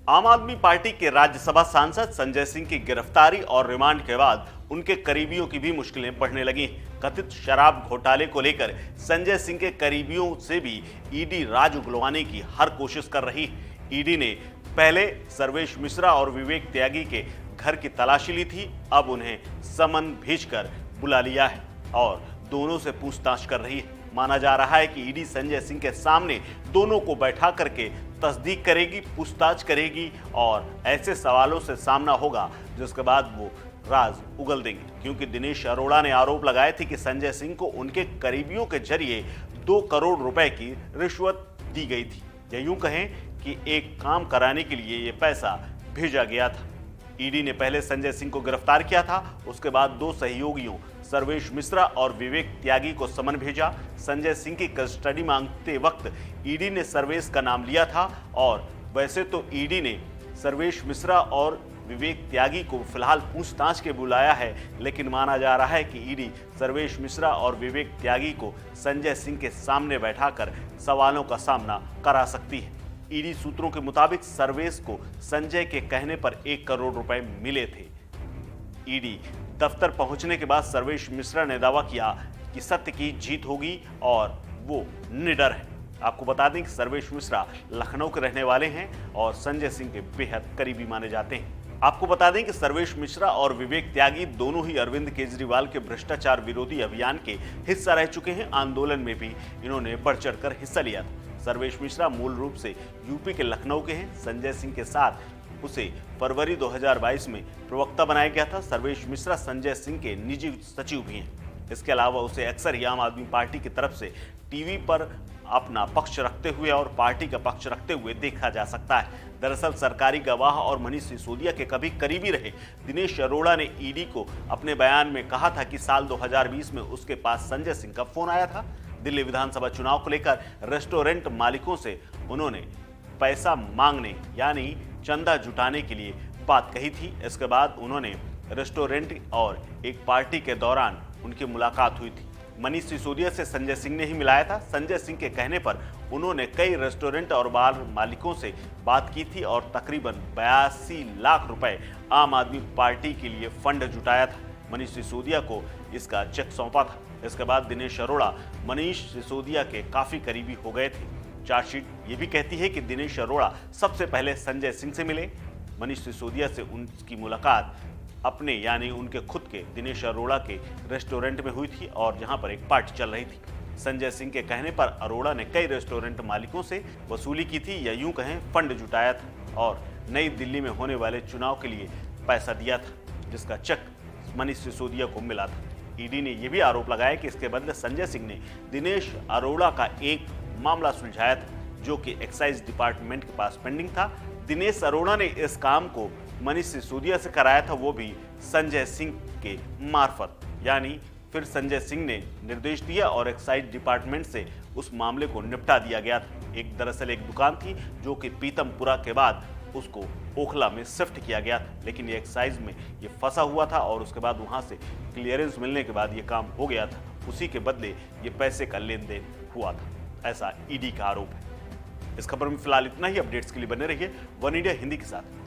आम आदमी पार्टी के राज्यसभा सांसद संजय सिंह की गिरफ्तारी और रिमांड के बाद उनके करीबियों की भी मुश्किलें बढ़ने लगी। कथित शराब घोटाले को लेकर संजय सिंह के करीबियों से भी ईडी राज उगलवाने की हर कोशिश कर रही। ईडी ने पहले सर्वेश मिश्रा और विवेक त्यागी के घर की तलाशी ली थी, अब उन्हें समन भेजकर बुला लिया है और दोनों से पूछताछ कर रही है। माना जा रहा है कि ईडी संजय सिंह के सामने दोनों को बैठा करके तस्दीक करेगी, पूछताछ करेगी और ऐसे सवालों से सामना होगा जिसके बाद वो राज उगल देंगे। क्योंकि दिनेश अरोड़ा ने आरोप लगाए थे कि संजय सिंह को उनके करीबियों के जरिए 2 करोड़ रुपए की रिश्वत दी गई थी, या यूं कहें कि एक काम कराने के लिए ये पैसा भेजा गया था। ईडी ने पहले संजय सिंह को गिरफ्तार किया था, उसके बाद 2 सहयोगियों सर्वेश मिश्रा और विवेक त्यागी को समन भेजा। संजय सिंह की कस्टडी मांगते वक्त ईडी ने सर्वेश का नाम लिया था और वैसे तो ईडी ने सर्वेश मिश्रा और विवेक त्यागी को फिलहाल पूछताछ के बुलाया है, लेकिन माना जा रहा है कि ईडी सर्वेश मिश्रा और विवेक त्यागी को संजय सिंह के सामने बैठाकर सवालों का सामना करा सकती है। ईडी सूत्रों के मुताबिक सर्वेश को संजय के कहने पर 1 करोड़ रुपए मिले थे। ईडी दफ्तर पहुंचने के बाद सर्वेश मिश्रा ने दावा किया कि सत्य की जीत होगी और वो निडर है। आपको बता दें कि सर्वेश मिश्रा लखनऊ के रहने वाले हैं और संजय सिंह के बेहद करीबी माने जाते हैं। आपको बता दें कि सर्वेश मिश्रा और विवेक त्यागी दोनों ही अरविंद केजरीवाल के भ्रष्टाचार विरोधी अभियान के हिस्सा रह चुके हैं। आंदोलन में भी इन्होंने बढ़ चढ़कर हिस्सा लिया था। सर्वेश मिश्रा मूल रूप से यूपी के लखनऊ के हैं। संजय सिंह के साथ उसे फरवरी 2022 में प्रवक्ता बनाया गया था। सर्वेश मिश्रा संजय सिंह के निजी सचिव भी हैं। इसके अलावा उसे अक्सर ही आम आदमी पार्टी की तरफ से टीवी पर अपना पक्ष रखते हुए और पार्टी का पक्ष रखते हुए देखा जा सकता है। दरअसल सरकारी गवाह और मनीष सिसोदिया के कभी करीबी रहे दिनेश अरोड़ा ने ईडी को अपने बयान में कहा था कि साल 2020 में उसके पास संजय सिंह का फोन आया था। दिल्ली विधानसभा चुनाव को लेकर रेस्टोरेंट मालिकों से उन्होंने पैसा मांगने यानी चंदा जुटाने के लिए बात कही थी। इसके बाद उन्होंने रेस्टोरेंट और एक पार्टी के दौरान उनकी मुलाकात हुई थी। मनीष सिसोदिया से संजय सिंह ने ही मिलाया था। संजय सिंह के कहने पर उन्होंने कई रेस्टोरेंट और बार मालिकों से बात की थी और तकरीबन 82 लाख रुपए आम आदमी पार्टी के लिए फंड जुटाया था। मनीष सिसोदिया को इसका चेक सौंपा था। इसके बाद दिनेश अरोड़ा मनीष सिसोदिया के काफी करीबी हो गए थे। चार्जशीट ये भी कहती है कि दिनेश अरोड़ा सबसे पहले संजय सिंह से मिले। मनीष सिसोदिया से उनकी मुलाकात अपने यानी उनके खुद के दिनेश अरोड़ा के रेस्टोरेंट में हुई थी और जहां पर एक पार्टी चल रही थी। संजय सिंह के कहने पर अरोड़ा ने कई रेस्टोरेंट मालिकों से वसूली की थी, या यूं कहें फंड जुटाया था और नई दिल्ली में होने वाले चुनाव के लिए पैसा दिया था, जिसका चेक मनीष सिसोदिया को मिला था। ईडी ने यह भी आरोप लगाया कि इसके बदले संजय सिंह ने दिनेश अरोड़ा का एक मामला सुलझाया था जो कि एक्साइज डिपार्टमेंट के पास पेंडिंग था। दिनेश अरोड़ा ने इस काम को मनीष सिसोदिया से कराया था, वो भी संजय सिंह के मार्फत, यानी फिर संजय सिंह ने निर्देश दिया और एक्साइज डिपार्टमेंट से उस मामले को निपटा दिया गया था। दरअसल एक दुकान थी जो कि पीतमपुरा के बाद उसको ओखला में शिफ्ट किया गया था, लेकिन ये एक्साइज में ये फंसा हुआ था और उसके बाद वहां से क्लियरेंस मिलने के बाद ये काम हो गया था। उसी के बदले ये पैसे का लेन देन हुआ था, ऐसा ईडी का आरोप है। इस खबर में फिलहाल इतना ही। अपडेट्स के लिए बने रहिए वन इंडिया हिंदी के साथ।